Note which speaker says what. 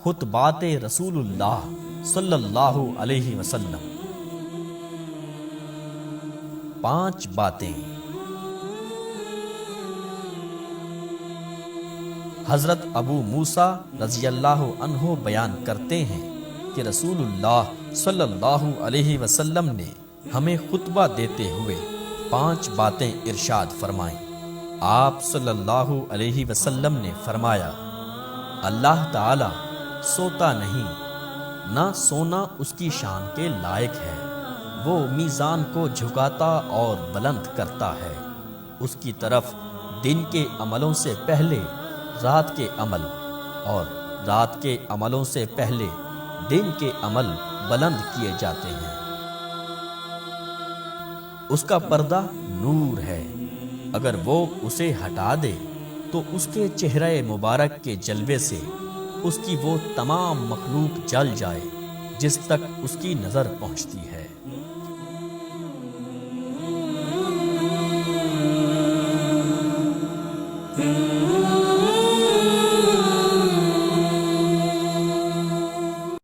Speaker 1: خطبات رسول اللہ صلی اللہ علیہ وسلم۔ 5 باتیں۔ حضرت ابو موسیٰ رضی اللہ عنہ بیان کرتے ہیں کہ رسول اللہ صلی اللہ علیہ وسلم نے ہمیں خطبہ دیتے ہوئے 5 باتیں ارشاد فرمائیں۔ آپ صلی اللہ علیہ وسلم نے فرمایا، اللہ تعالی سوتا نہیں، نہ سونا اس کی شان کے لائق ہے۔ وہ میزان کو جھکاتا اور بلند کرتا ہے، اس کی طرف دن کے عملوں سے پہلے رات کے عمل اور رات کے عملوں سے پہلے دن کے عمل بلند کیے جاتے ہیں۔ اس کا پردہ نور ہے، اگر وہ اسے ہٹا دے تو اس کے چہرہ مبارک کے جلوے سے اس کی وہ تمام مخلوق جل جائے جس تک اس کی نظر پہنچتی ہے۔